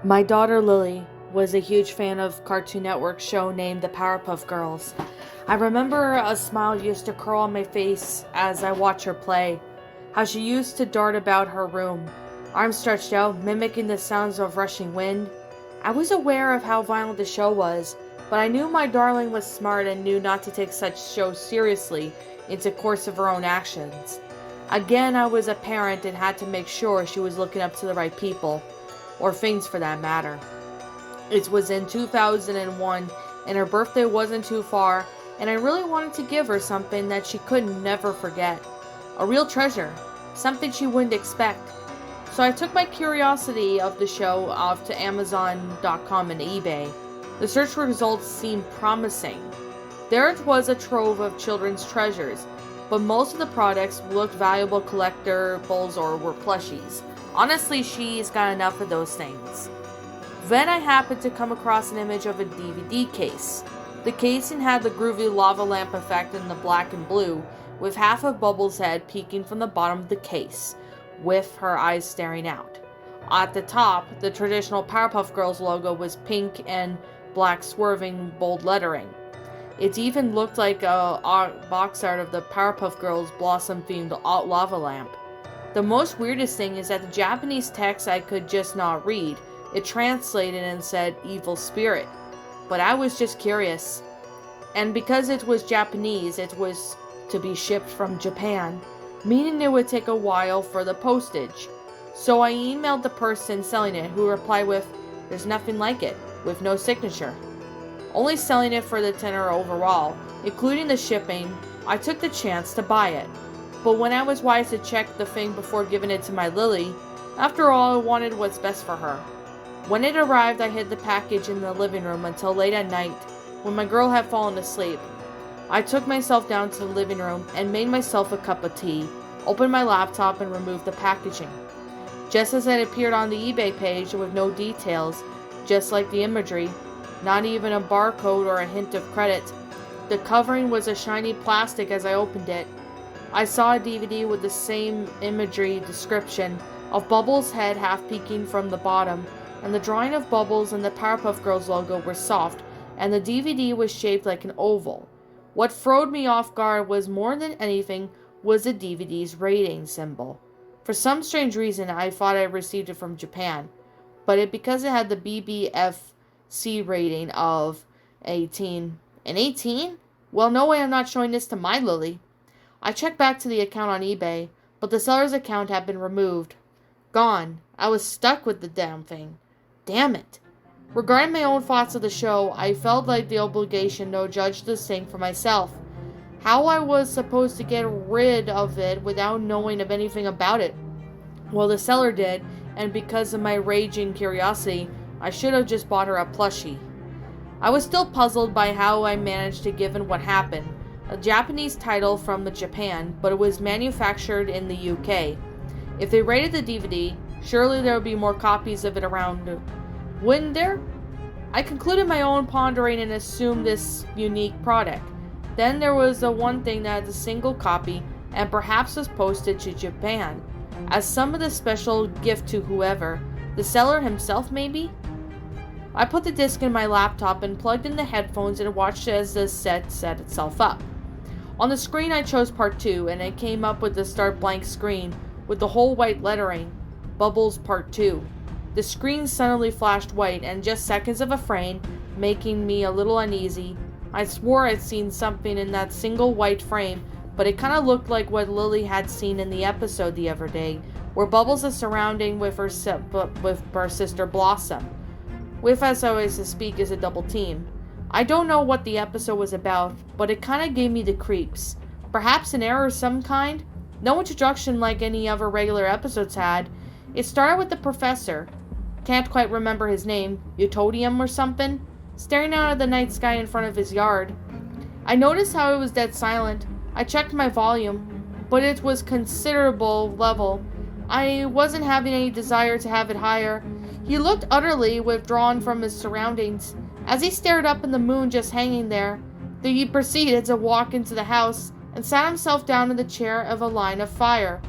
My daughter Lily was a huge fan of Cartoon Network's show named The Powerpuff Girls. I remember a smile used to curl on my face as I watched her play, how she used to dart about her room, arms stretched out, mimicking the sounds of rushing wind. I was aware of how violent the show was, but I knew my darling was smart and knew not to take such shows seriously into course of her own actions. Again, I was a parent and had to make sure she was looking up to the right people, or things for that matter. It was in 2001, and her birthday wasn't too far, and I really wanted to give her something that she could never forget. A real treasure, something she wouldn't expect. So I took my curiosity of the show off to Amazon.com and eBay. The search results seemed promising. There it was, a trove of children's treasures, but most of the products looked valuable collectibles or were plushies. Honestly, she's got enough of those things. Then I happened to come across an image of a DVD case. The casing had the groovy lava lamp effect in the black and blue, with half of Bubbles' head peeking from the bottom of the case, with her eyes staring out. At the top, the traditional Powerpuff Girls logo was pink and black swerving bold lettering. It even looked like a box art of the Powerpuff Girls Blossom-themed lava lamp. The most weirdest thing is that the Japanese text I could just not read. It translated and said evil spirit. But I was just curious. And because it was Japanese, it was to be shipped from Japan, meaning it would take a while for the postage. So I emailed the person selling it, who replied with, "There's nothing like it," with no signature. Only selling it for the tenner overall, including the shipping. I took the chance to buy it. But when I was wise to check the thing before giving it to my Lily, after all, I wanted what's best for her. When it arrived, I hid the package in the living room until late at night, when my girl had fallen asleep. I took myself down to the living room and made myself a cup of tea, opened my laptop and removed the packaging. Just as it appeared on the eBay page with no details, just like the imagery, not even a barcode or a hint of credit. The covering was a shiny plastic as I opened it. I saw a DVD with the same imagery description of Bubbles' head half peeking from the bottom, and the drawing of Bubbles and the Powerpuff Girls logo were soft, and the DVD was shaped like an oval. What throwed me off guard was more than anything was the DVD's rating symbol. For some strange reason, I thought I received it from Japan, but because it had the BBFC rating of 18. An 18? Well, no way I'm not showing this to my Lily. I checked back to the account on eBay, but the seller's account had been removed. Gone. I was stuck with the damn thing. Damn it. Regarding my own thoughts of the show, I felt like the obligation to judge this thing for myself. How I was supposed to get rid of it without knowing of anything about it. Well, the seller did, and because of my raging curiosity, I should have just bought her a plushie. I was still puzzled by how I managed to give in what happened. A Japanese title from Japan, but it was manufactured in the UK. If they rated the DVD, surely there would be more copies of it around, wouldn't there? I concluded my own pondering and assumed this unique product. Then there was the one thing that had a single copy and perhaps was posted to Japan, as some of the special gift to whoever, the seller himself maybe? I put the disc in my laptop and plugged in the headphones and watched as the set itself up. On the screen I chose part 2, and it came up with the start blank screen with the whole white lettering, Bubbles Part 2. The screen suddenly flashed white and just seconds of a frame, making me a little uneasy. I swore I'd seen something in that single white frame, but it kinda looked like what Lily had seen in the episode the other day, where Bubbles is surrounding with her sister Blossom. With, as I always speak, is a double team. I don't know what the episode was about, but it kinda gave me the creeps. Perhaps an error of some kind? No introduction like any other regular episodes had. It started with the professor. Can't quite remember his name. Utodium or something? Staring out at the night sky in front of his yard. I noticed how it was dead silent. I checked my volume, but it was considerable level. I wasn't having any desire to have it higher. He looked utterly withdrawn from his surroundings. As he stared up at the moon just hanging there, he proceeded to walk into the house and sat himself down in the chair of a line of fire.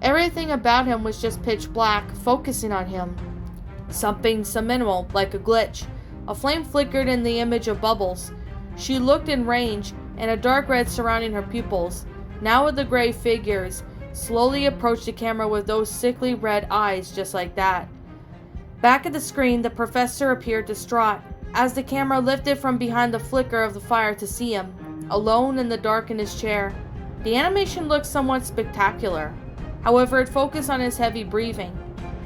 Everything about him was just pitch black, focusing on him. Something subliminal, like a glitch. A flame flickered in the image of Bubbles. She looked in range, and a dark red surrounding her pupils. Now the gray figures slowly approached the camera with those sickly red eyes just like that. Back at the screen, the professor appeared distraught, as the camera lifted from behind the flicker of the fire to see him, alone in the dark in his chair. The animation looked somewhat spectacular. However, it focused on his heavy breathing.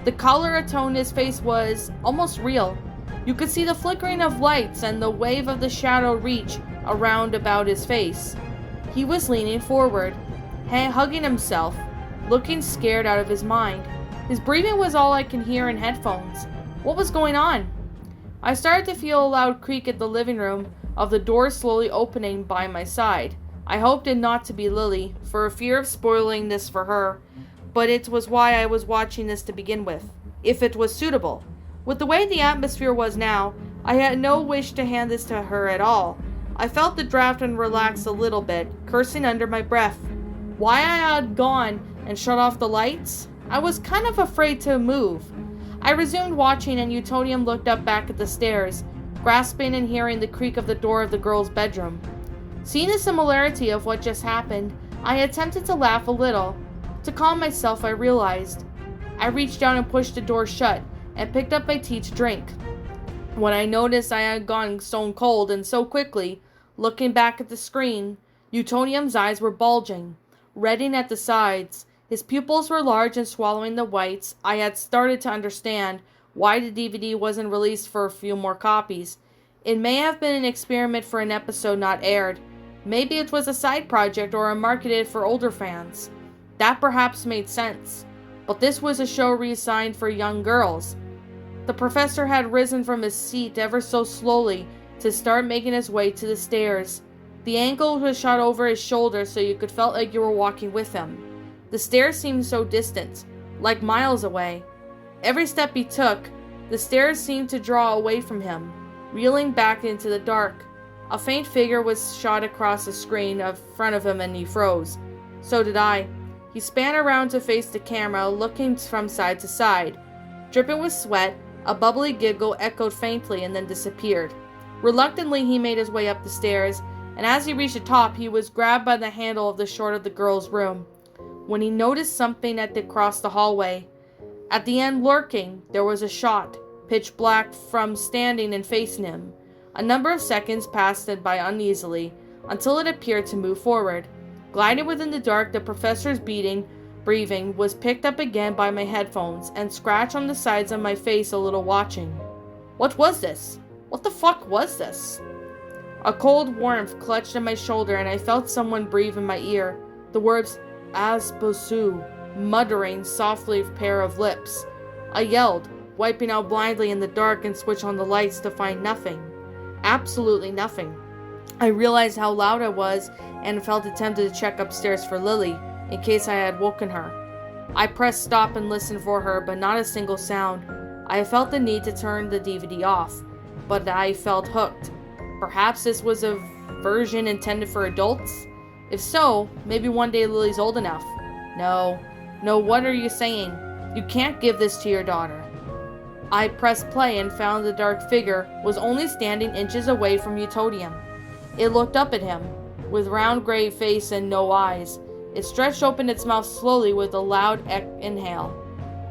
The color atoned his face was almost real. You could see the flickering of lights and the wave of the shadow reach around about his face. He was leaning forward, hugging himself, looking scared out of his mind. His breathing was all I could hear in headphones. What was going on? I started to feel a loud creak at the living room of the door slowly opening by my side. I hoped it not to be Lily, for a fear of spoiling this for her, but it was why I was watching this to begin with, if it was suitable. With the way the atmosphere was now, I had no wish to hand this to her at all. I felt the draft and relaxed a little bit, cursing under my breath. Why I had gone and shut off the lights? I was kind of afraid to move. I resumed watching, and Utonium looked up back at the stairs, grasping and hearing the creak of the door of the girl's bedroom. Seeing the similarity of what just happened, I attempted to laugh a little. To calm myself, I realized. I reached down and pushed the door shut, and picked up my tea to drink. When I noticed I had gone stone cold and so quickly, looking back at the screen, Utonium's eyes were bulging, reddening at the sides. His pupils were large and swallowing the whites. I had started to understand why the DVD wasn't released for a few more copies. It may have been an experiment for an episode not aired. Maybe it was a side project or a marketed for older fans. That perhaps made sense. But this was a show reassigned for young girls. The professor had risen from his seat ever so slowly to start making his way to the stairs. The ankle was shot over his shoulder so you could felt like you were walking with him. The stairs seemed so distant, like miles away. Every step he took, the stairs seemed to draw away from him, reeling back into the dark. A faint figure was shot across the screen in front of him and he froze. So did I. He span around to face the camera, looking from side to side. Dripping with sweat, a bubbly giggle echoed faintly and then disappeared. Reluctantly, he made his way up the stairs, and as he reached the top, he was grabbed by the handle of the short of the girl's room. When he noticed something across the hallway, at the end lurking, there was a shot, pitch black from standing and facing him. A number of seconds passed by uneasily, until it appeared to move forward. Gliding within the dark, the professor's breathing was picked up again by my headphones, and scratched on the sides of my face a little watching. What was this? What the fuck was this? A cold warmth clutched at my shoulder, and I felt someone breathe in my ear. The words, "As Bosu," muttering softly a pair of lips. I yelled, wiping out blindly in the dark and switched on the lights to find nothing. Absolutely nothing. I realized how loud I was and felt tempted to check upstairs for Lily, in case I had woken her. I pressed stop and listened for her, but not a single sound. I felt the need to turn the DVD off, but I felt hooked. Perhaps this was a version intended for adults? If so, maybe one day Lily's old enough. No, what are you saying? You can't give this to your daughter. I pressed play and found the dark figure was only standing inches away from Utonium. It looked up at him, with round gray face and no eyes. It stretched open its mouth slowly with a loud inhale.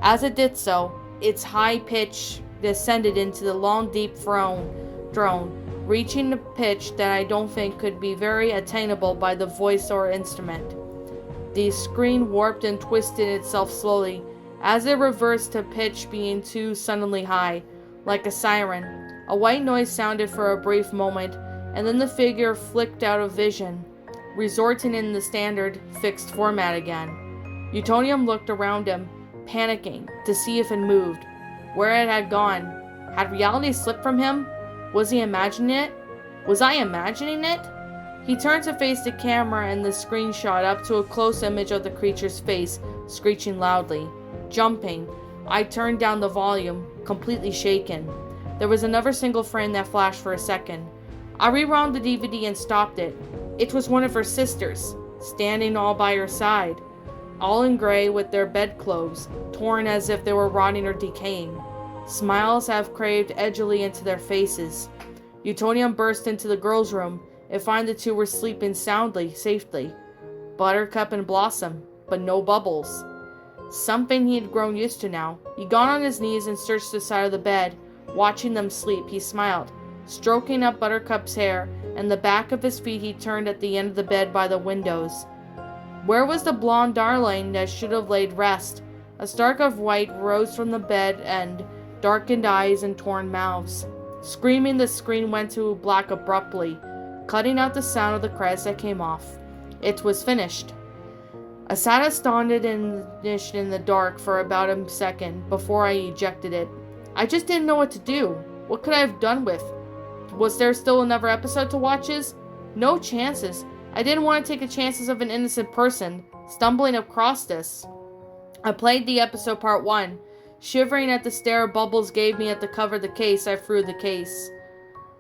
As it did so, its high pitch descended into the long deep drone, reaching a pitch that I don't think could be very attainable by the voice or instrument. The screen warped and twisted itself slowly, as it reversed to pitch being too suddenly high, like a siren. A white noise sounded for a brief moment, and then the figure flicked out of vision, resorting in the standard fixed format again. Utonium looked around him, panicking, to see if it moved, where it had gone. Had reality slipped from him? Was he imagining it? Was I imagining it? He turned to face the camera and the screen shot up to a close image of the creature's face, screeching loudly. Jumping, I turned down the volume, completely shaken. There was another single frame that flashed for a second. I rewound the DVD and stopped it. It was one of her sisters, standing all by her side, all in gray with their bedclothes, torn as if they were rotting or decaying. Smiles have craved edgily into their faces. Utonium burst into the girls' room and found the two were sleeping soundly, safely. Buttercup and Blossom, but no Bubbles. Something he had grown used to now. He got on his knees and searched the side of the bed. Watching them sleep, he smiled, stroking up Buttercup's hair, and the back of his feet he turned at the end of the bed by the windows. Where was the blonde darling that should have laid rest? A stalk of white rose from the bed and darkened eyes and torn mouths. Screaming, the screen went to black abruptly, cutting out the sound of the credits that came off. It was finished. I sat astounded and finished in the dark for about a second before I ejected it. I just didn't know what to do. What could I have done with? Was there still another episode to watch? No chances. I didn't want to take the chances of an innocent person stumbling across this. I played the episode part 1. Shivering at the stare Bubbles gave me at the cover of the case, I threw the case.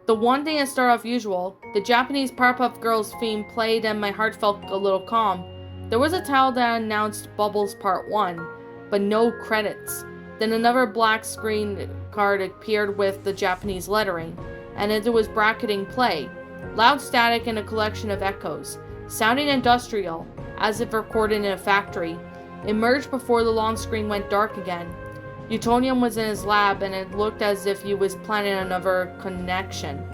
The one thing that started off usual, the Japanese Powerpuff Girls theme played and my heart felt a little calm. There was a title that announced Bubbles Part 1, but no credits. Then another black screen card appeared with the Japanese lettering, and it was bracketing play. Loud static and a collection of echoes, sounding industrial, as if recorded in a factory, emerged before the long screen went dark again. Utonium was in his lab, and it looked as if he was planning another connection.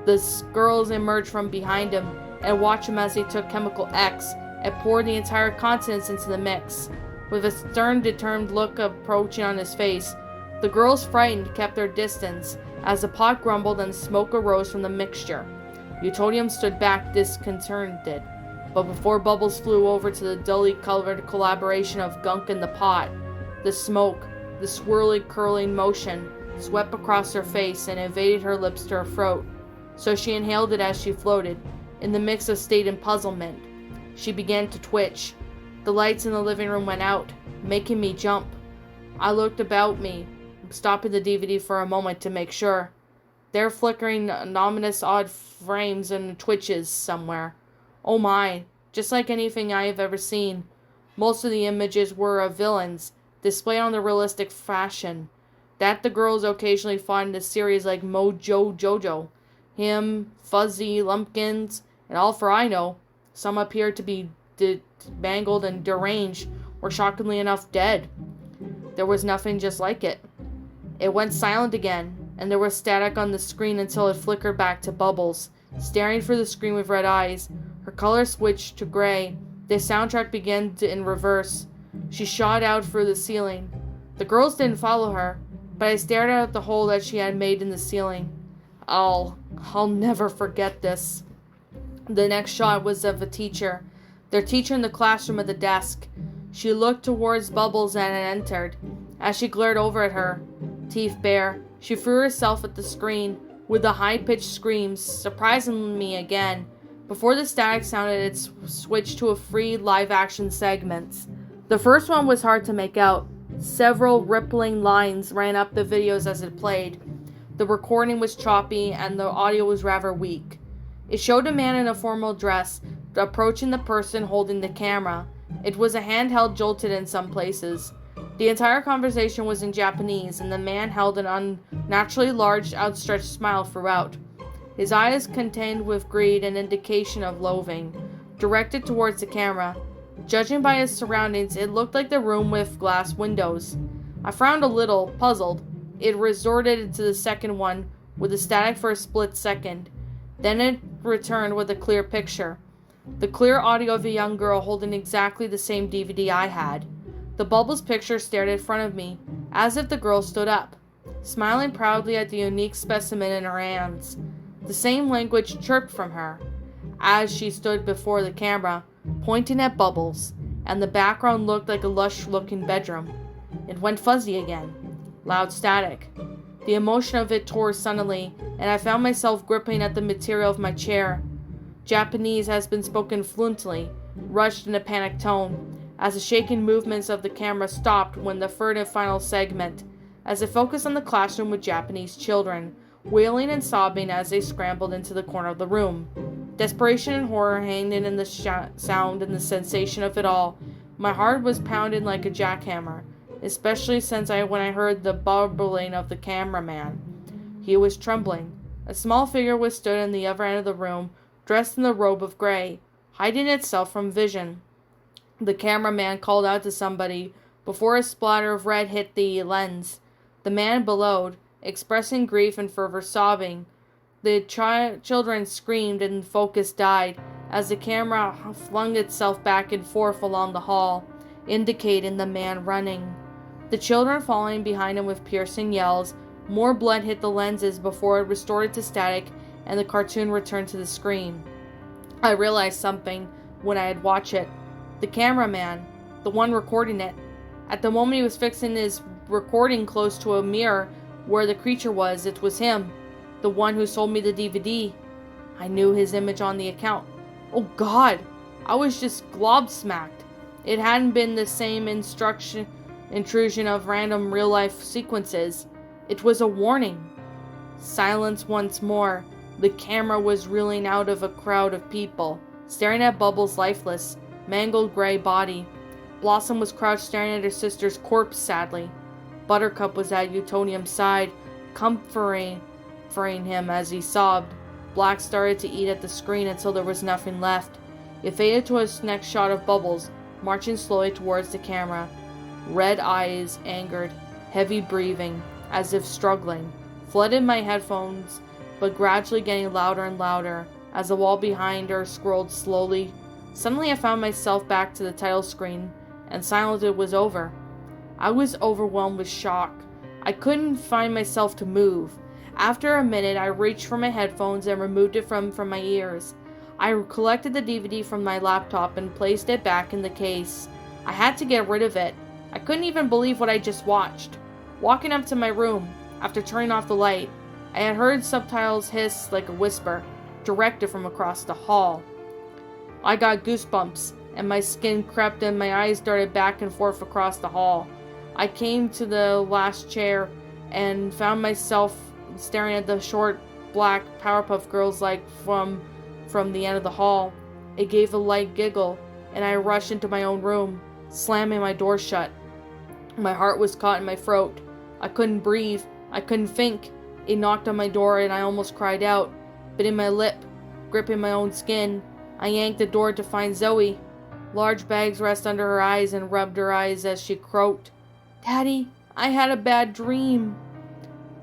The girls emerged from behind him and watched him as he took Chemical X and poured the entire contents into the mix. With a stern, determined look approaching on his face, the girls, frightened, kept their distance as the pot grumbled and smoke arose from the mixture. Utonium stood back disconcerted, but before Bubbles flew over to the dully colored collaboration of gunk in the pot, the smoke, the swirly, curling motion, swept across her face and evaded her lips to her throat, so she inhaled it as she floated, in the mix of state and puzzlement. She began to twitch. The lights in the living room went out, making me jump. I looked about me, stopping the DVD for a moment to make sure. There flickering ominous odd frames and twitches somewhere. Oh my, just like anything I have ever seen. Most of the images were of villains, displayed on the realistic fashion that the girls occasionally find in a series like Mojo Jojo. Him, Fuzzy, Lumpkins, and all for I know, some appeared to be mangled and deranged, or shockingly enough dead. There was nothing just like it. It went silent again, and there was static on the screen until it flickered back to Bubbles, staring through the screen with red eyes. Her color switched to gray. The soundtrack began in reverse. She shot out through the ceiling. The girls didn't follow her, but I stared out at the hole that she had made in the ceiling. I'll never forget this. The next shot was of a teacher. Their teacher in the classroom at the desk. She looked towards Bubbles and entered. As she glared over at her, teeth bare, she threw herself at the screen with the high-pitched screams, surprising me again. Before the static sounded, it switched to a free live-action segments. The first one was hard to make out. Several rippling lines ran up the videos as it played. The recording was choppy and the audio was rather weak. It showed a man in a formal dress approaching the person holding the camera. It was a handheld jolted in some places. The entire conversation was in Japanese, and the man held an unnaturally large, outstretched smile throughout. His eyes contained with greed an indication of loathing, directed towards the camera. Judging by his surroundings, it looked like the room with glass windows. I frowned a little, puzzled. It resorted to the second one, with the static for a split second. Then it returned with a clear picture. The clear audio of a young girl holding exactly the same DVD I had. The Bubbles picture stared in front of me, as if the girl stood up, smiling proudly at the unique specimen in her hands. The same language chirped from her, as she stood before the camera, pointing at Bubbles, and the background looked like a lush-looking bedroom. It went fuzzy again. Loud static. The emotion of it tore suddenly, and I found myself gripping at the material of my chair. Japanese has been spoken fluently, rushed in a panicked tone, as the shaking movements of the camera stopped when the third and final segment, as it focused on the classroom with Japanese children, wailing and sobbing as they scrambled into the corner of the room. Desperation and horror hanging in the sound and the sensation of it all. My heart was pounding like a jackhammer. especially when I heard the bubbling of the cameraman. He was trembling. A small figure was stood in the other end of the room, dressed in the robe of gray, hiding itself from vision. The cameraman called out to somebody before a splatter of red hit the lens. The man bellowed, expressing grief and further sobbing. The children screamed and focus died as the camera flung itself back and forth along the hall, indicating the man running. The children following behind him with piercing yells. More blood hit the lenses before it restored to static and the cartoon returned to the screen. I realized something when I had watched it. The cameraman, the one recording it. At the moment he was fixing his recording close to a mirror where the creature was, it was him, the one who sold me the DVD. I knew his image on the account. Oh God, I was just gobsmacked. It hadn't been the same intrusion of random real-life sequences. It was a warning. Silence once more. The camera was reeling out of a crowd of people, staring at Bubbles' lifeless, mangled gray body. Blossom was crouched staring at her sister's corpse sadly. Buttercup was at Utonium's side, comforting him as he sobbed. Black started to eat at the screen until there was nothing left. It faded to a next shot of Bubbles, marching slowly towards the camera. Red eyes, angered, heavy breathing, as if struggling, flooded my headphones, but gradually getting louder and louder as the wall behind her scrolled slowly. Suddenly I found myself back to the title screen, and silence was over. I was overwhelmed with shock. I couldn't find myself to move. After a minute, I reached for my headphones and removed it from my ears. I collected the DVD from my laptop and placed it back in the case. I had to get rid of it. I couldn't even believe what I just watched. Walking up to my room, after turning off the light, I had heard subtitles hiss like a whisper, directed from across the hall. I got goosebumps, and my skin crept and my eyes darted back and forth across the hall. I came to the last chair and found myself staring at the short, black Powerpuff Girls like from the end of the hall. It gave a light giggle, and I rushed into my own room, slamming my door shut. My heart was caught in my throat. I couldn't breathe. I couldn't think. It knocked on my door and I almost cried out, biting my lip, gripping my own skin. I yanked the door to find Zoe. Large bags rest under her eyes and rubbed her eyes as she croaked, "Daddy, I had a bad dream."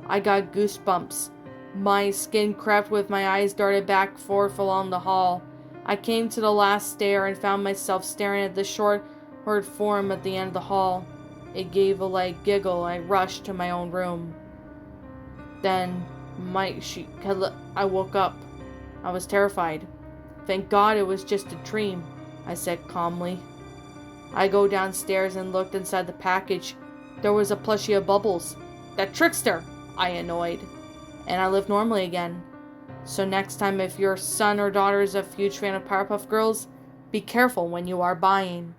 I got goosebumps. My skin crept with my eyes darted back and forth along the hall. I came to the last stair and found myself staring at the short form at the end of the hall. It gave a light giggle. I rushed to my own room. Then, I woke up. I was terrified. "Thank God it was just a dream," I said calmly. I go downstairs and looked inside the package. There was a plushie of Bubbles. "That trickster!" I annoyed. And I lived normally again. So next time if your son or daughter is a huge fan of Powerpuff Girls, be careful when you are buying.